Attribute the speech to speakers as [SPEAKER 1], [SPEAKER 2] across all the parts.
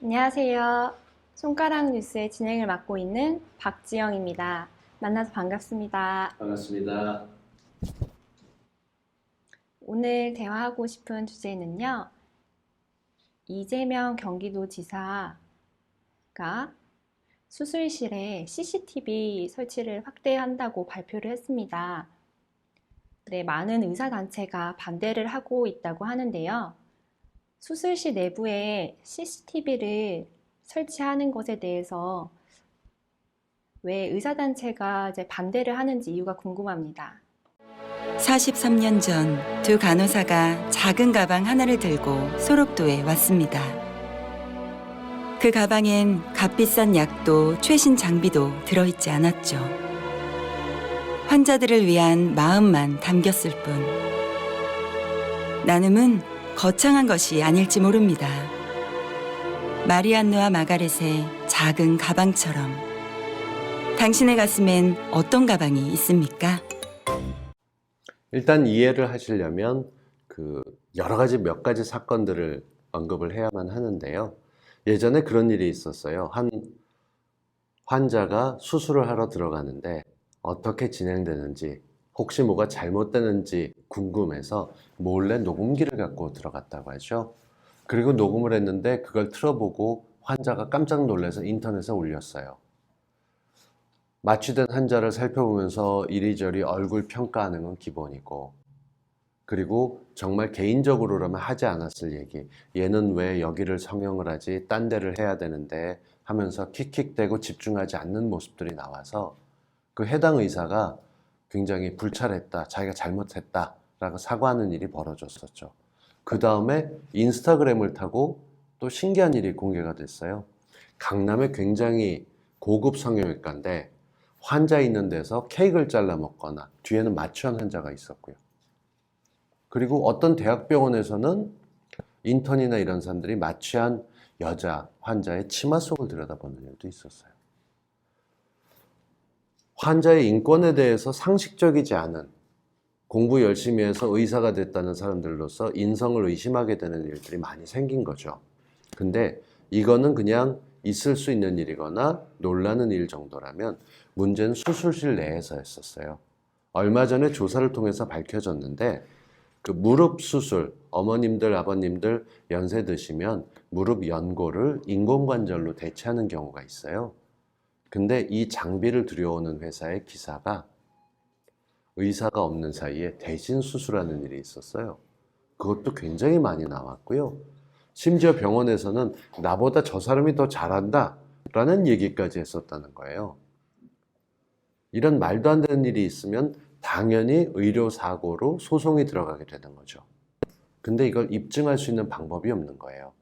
[SPEAKER 1] 안녕하세요. 손가락 뉴스의 진행을 맡고 있는 박지영입니다. 만나서 반갑습니다.
[SPEAKER 2] 반갑습니다.
[SPEAKER 1] 오늘 대화하고 싶은 주제는요, 이재명 경기도지사가 수술실에 CCTV 설치를 확대한다고 발표를 했습니다. 네, 많은 의사단체가 반대를 하고 있다고 하는데요. 수술실 내부에 CCTV를 설치하는 것에 대해서 왜 의사단체가 이제 반대를 하는지 이유가 궁금합니다.
[SPEAKER 3] 43년 전 두 간호사가 작은 가방 하나를 들고 소록도에 왔습니다. 그 가방엔 값비싼 약도 최신 장비도 들어있지 않았죠. 환자들을 위한 마음만 담겼을 뿐. 나눔은 거창한 것이 아닐지 모릅니다. 마리안느와 마가렛의 작은 가방처럼 당신의 가슴엔 어떤 가방이 있습니까?
[SPEAKER 2] 일단 이해를 하시려면 여러 가지 몇 가지 사건들을 언급을 해야만 하는데요. 예전에 그런 일이 있었어요. 한 환자가 수술을 하러 들어가는데 어떻게 진행되는지, 혹시 뭐가 잘못되는지 궁금해서 몰래 녹음기를 갖고 들어갔다고 하죠. 그리고 녹음을 했는데 그걸 틀어보고 환자가 깜짝 놀라서 인터넷에 올렸어요. 마취된 환자를 살펴보면서 이리저리 얼굴 평가하는 건 기본이고, 그리고 정말 개인적으로라면 하지 않았을 얘기, 얘는 왜 여기를 성형을 하지, 딴 데를 해야 되는데 하면서 킥킥대고 집중하지 않는 모습들이 나와서 그 해당 의사가 굉장히 불찰했다, 자기가 잘못했다 라고 사과하는 일이 벌어졌었죠. 그 다음에 인스타그램을 타고 또 신기한 일이 공개가 됐어요. 강남에 굉장히 고급 성형외과인데 환자 있는 데서 케이크를 잘라 먹거나 뒤에는 마취한 환자가 있었고요. 그리고 어떤 대학병원에서는 인턴이나 이런 사람들이 마취한 여자 환자의 치마 속을 들여다보는 일도 있었어요. 환자의 인권에 대해서 상식적이지 않은, 공부 열심히 해서 의사가 됐다는 사람들로서 인성을 의심하게 되는 일들이 많이 생긴 거죠. 근데 이거는 그냥 있을 수 있는 일이거나 놀라는 일 정도라면 문제는 수술실 내에서 했었어요. 얼마 전에 조사를 통해서 밝혀졌는데 그 무릎 수술, 어머님들, 아버님들 연세 드시면 무릎 연골을 인공관절로 대체하는 경우가 있어요. 근데 이 장비를 들여오는 회사의 기사가 의사가 없는 사이에 대신 수술하는 일이 있었어요. 그것도 굉장히 많이 나왔고요. 심지어 병원에서는 나보다 저 사람이 더 잘한다 라는 얘기까지 했었다는 거예요. 이런 말도 안 되는 일이 있으면 당연히 의료사고로 소송이 들어가게 되는 거죠. 근데 이걸 입증할 수 있는 방법이 없는 거예요.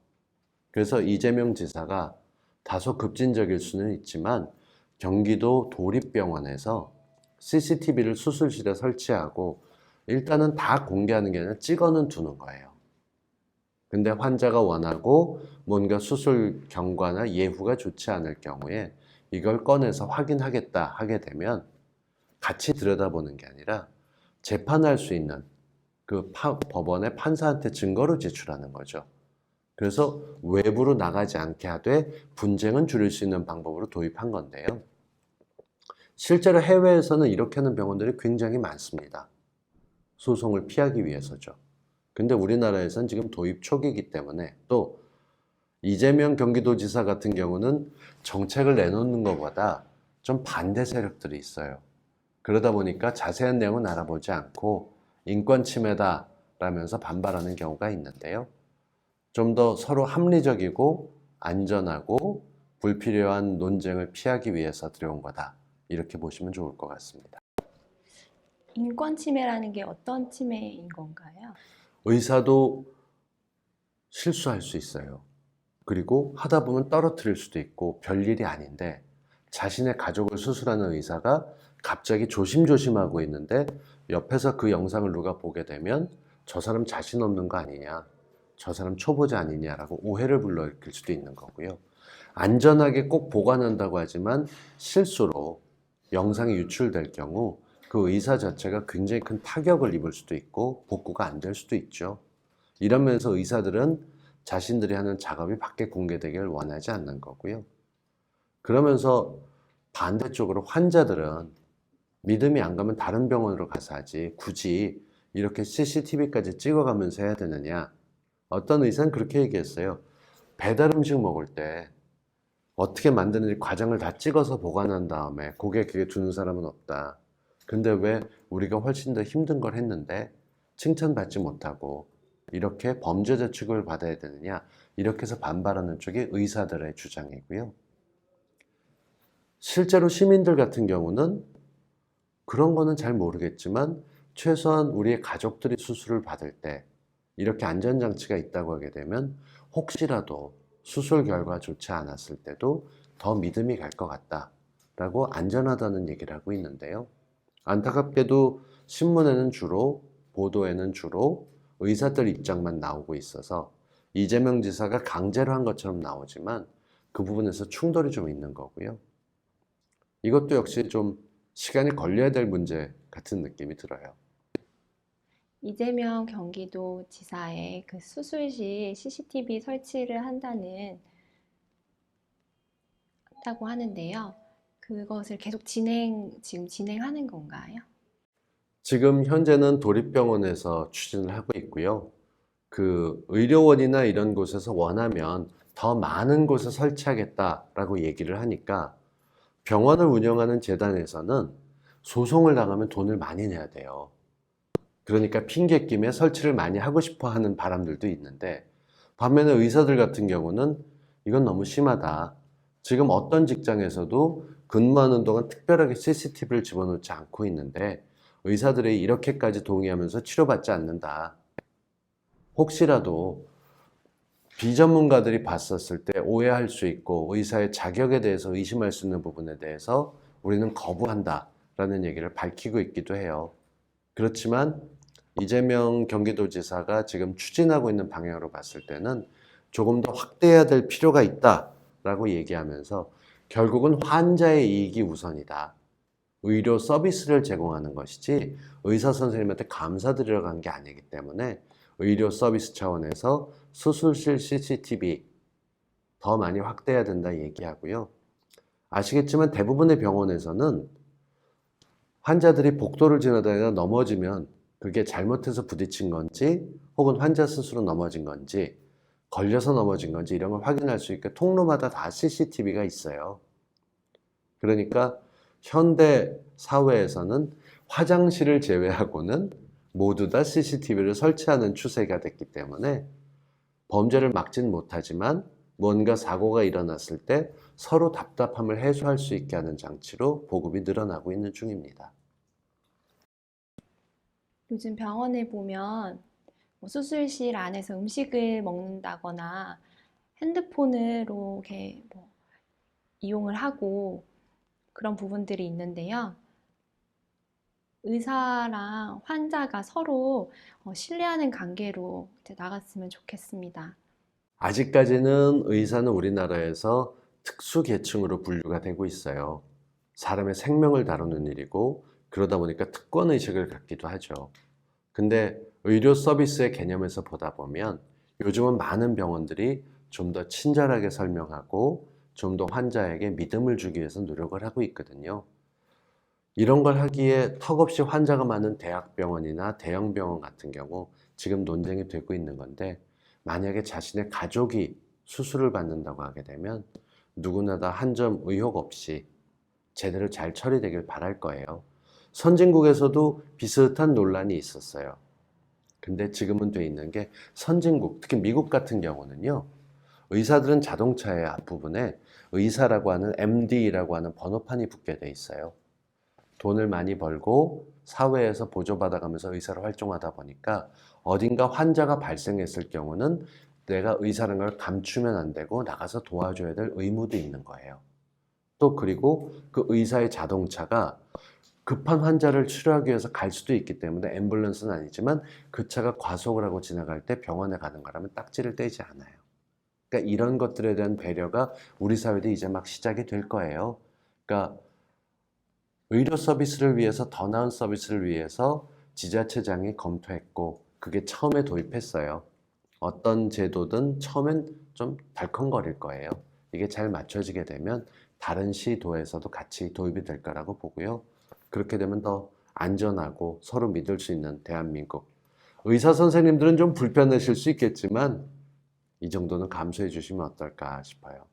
[SPEAKER 2] 그래서 이재명 지사가 다소 급진적일 수는 있지만 경기도 도립병원에서 CCTV를 수술실에 설치하고 일단은 다 공개하는 게 아니라 찍어는 두는 거예요. 근데 환자가 원하고 뭔가 수술 경과나 예후가 좋지 않을 경우에 이걸 꺼내서 확인하겠다 하게 되면 같이 들여다보는 게 아니라 재판할 수 있는 그 법원의 판사한테 증거로 제출하는 거죠. 그래서 외부로 나가지 않게 하되 분쟁은 줄일 수 있는 방법으로 도입한 건데요. 실제로 해외에서는 이렇게 하는 병원들이 굉장히 많습니다. 소송을 피하기 위해서죠. 근데 우리나라에선 지금 도입 초기이기 때문에, 또 이재명 경기도지사 같은 경우는 정책을 내놓는 것보다 좀 반대 세력들이 있어요. 그러다 보니까 자세한 내용은 알아보지 않고 인권 침해다 라면서 반발하는 경우가 있는데요. 좀 더 서로 합리적이고 안전하고 불필요한 논쟁을 피하기 위해서 들여온 거다, 이렇게 보시면 좋을 것 같습니다.
[SPEAKER 1] 인권 침해라는 게 어떤 침해인 건가요?
[SPEAKER 2] 의사도 실수할 수 있어요. 그리고 하다 보면 떨어뜨릴 수도 있고 별일이 아닌데, 자신의 가족을 수술하는 의사가 갑자기 조심조심하고 있는데 옆에서 그 영상을 누가 보게 되면 저 사람 자신 없는 거 아니냐, 저 사람 초보자 아니냐라고 오해를 불러일으킬 수도 있는 거고요. 안전하게 꼭 보관한다고 하지만 실수로 영상이 유출될 경우 그 의사 자체가 굉장히 큰 타격을 입을 수도 있고 복구가 안 될 수도 있죠. 이런 면에서 의사들은 자신들이 하는 작업이 밖에 공개되기를 원하지 않는 거고요. 그러면서 반대쪽으로 환자들은 믿음이 안 가면 다른 병원으로 가서 하지 굳이 이렇게 CCTV까지 찍어가면서 해야 되느냐. 어떤 의사는 그렇게 얘기했어요. 배달 음식 먹을 때 어떻게 만드는지 과정을 다 찍어서 보관한 다음에 고객에게 주는 사람은 없다. 근데 왜 우리가 훨씬 더 힘든 걸 했는데 칭찬받지 못하고 이렇게 범죄자 취급을 받아야 되느냐. 이렇게 해서 반발하는 쪽이 의사들의 주장이고요. 실제로 시민들 같은 경우는 그런 거는 잘 모르겠지만 최소한 우리의 가족들이 수술을 받을 때 이렇게 안전장치가 있다고 하게 되면 혹시라도 수술 결과 좋지 않았을 때도 더 믿음이 갈 것 같다라고 안전하다는 얘기를 하고 있는데요. 안타깝게도 신문에는 주로 보도에는 주로 의사들 입장만 나오고 있어서 이재명 지사가 강제로 한 것처럼 나오지만 그 부분에서 충돌이 좀 있는 거고요. 이것도 역시 좀 시간이 걸려야 될 문제 같은 느낌이 들어요.
[SPEAKER 1] 이재명 경기도지사의 그 수술실 CCTV 설치를 한다고 하는데요. 그것을 계속 지금 진행하는 건가요?
[SPEAKER 2] 지금 현재는 도립병원에서 추진을 하고 있고요. 그 의료원이나 이런 곳에서 원하면 더 많은 곳에 설치하겠다라고 얘기를 하니까 병원을 운영하는 재단에서는 소송을 당하면 돈을 많이 내야 돼요. 그러니까 핑계김에 설치를 많이 하고 싶어 하는 바람들도 있는데 반면에 의사들 같은 경우는 이건 너무 심하다. 지금 어떤 직장에서도 근무하는 동안 특별하게 CCTV를 집어넣지 않고 있는데 의사들이 이렇게까지 동의하면서 치료받지 않는다. 혹시라도 비전문가들이 봤었을 때 오해할 수 있고 의사의 자격에 대해서 의심할 수 있는 부분에 대해서 우리는 거부한다라는 얘기를 밝히고 있기도 해요. 그렇지만 이재명 경기도지사가 지금 추진하고 있는 방향으로 봤을 때는 조금 더 확대해야 될 필요가 있다라고 얘기하면서 결국은 환자의 이익이 우선이다. 의료 서비스를 제공하는 것이지 의사 선생님한테 감사드리러 간 게 아니기 때문에 의료 서비스 차원에서 수술실 CCTV 더 많이 확대해야 된다 얘기하고요. 아시겠지만 대부분의 병원에서는 환자들이 복도를 지나다니다 넘어지면 그게 잘못해서 부딪힌 건지 혹은 환자 스스로 넘어진 건지 걸려서 넘어진 건지 이런 걸 확인할 수 있게 통로마다 다 CCTV가 있어요. 그러니까 현대 사회에서는 화장실을 제외하고는 모두 다 CCTV를 설치하는 추세가 됐기 때문에 범죄를 막지는 못하지만 뭔가 사고가 일어났을 때 서로 답답함을 해소할 수 있게 하는 장치로 보급이 늘어나고 있는 중입니다.
[SPEAKER 1] 요즘 병원에 보면 뭐 수술실 안에서 음식을 먹는다거나 핸드폰으로 이렇게 뭐 이용을 하고 그런 부분들이 있는데요. 의사랑 환자가 서로 신뢰하는 관계로 이제 나갔으면 좋겠습니다.
[SPEAKER 2] 아직까지는 의사는 우리나라에서 특수 계층으로 분류가 되고 있어요. 사람의 생명을 다루는 일이고 그러다 보니까 특권의식을 갖기도 하죠. 근데 의료 서비스의 개념에서 보다 보면 요즘은 많은 병원들이 좀 더 친절하게 설명하고 좀 더 환자에게 믿음을 주기 위해서 노력을 하고 있거든요. 이런 걸 하기에 턱없이 환자가 많은 대학병원이나 대형병원 같은 경우 지금 논쟁이 되고 있는 건데 만약에 자신의 가족이 수술을 받는다고 하게 되면 누구나 다 한 점 의혹 없이 제대로 잘 처리되길 바랄 거예요. 선진국에서도 비슷한 논란이 있었어요. 근데 지금은 돼 있는 게 선진국, 특히 미국 같은 경우는요. 의사들은 자동차의 앞부분에 의사라고 하는 MD라고 하는 번호판이 붙게 돼 있어요. 돈을 많이 벌고 사회에서 보조받아가면서 의사로 활동하다 보니까 어딘가 환자가 발생했을 경우는 내가 의사라는 걸 감추면 안 되고 나가서 도와줘야 될 의무도 있는 거예요. 또 그리고 그 의사의 자동차가 급한 환자를 치료하기 위해서 갈 수도 있기 때문에 앰뷸런스는 아니지만 그 차가 과속을 하고 지나갈 때 병원에 가는 거라면 딱지를 떼지 않아요. 그러니까 이런 것들에 대한 배려가 우리 사회도 이제 막 시작이 될 거예요. 그러니까 의료 서비스를 위해서 더 나은 서비스를 위해서 지자체장이 검토했고 그게 처음에 도입했어요. 어떤 제도든 처음엔 좀 덜컹거릴 거예요. 이게 잘 맞춰지게 되면 다른 시도에서도 같이 도입이 될 거라고 보고요. 그렇게 되면 더 안전하고 서로 믿을 수 있는 대한민국. 의사 선생님들은 좀 불편하실 수 있겠지만 이 정도는 감수해 주시면 어떨까 싶어요.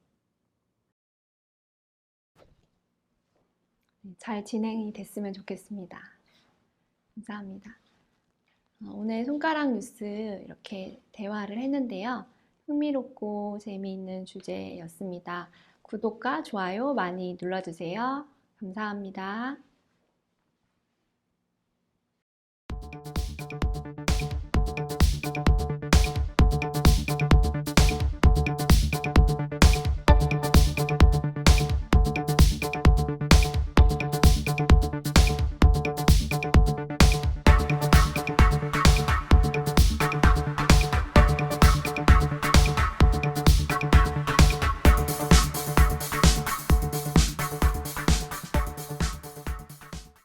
[SPEAKER 1] 잘 진행이 됐으면 좋겠습니다. 감사합니다. 오늘 손가락 뉴스 이렇게 대화를 했는데요. 흥미롭고 재미있는 주제였습니다. 구독과 좋아요 많이 눌러주세요. 감사합니다.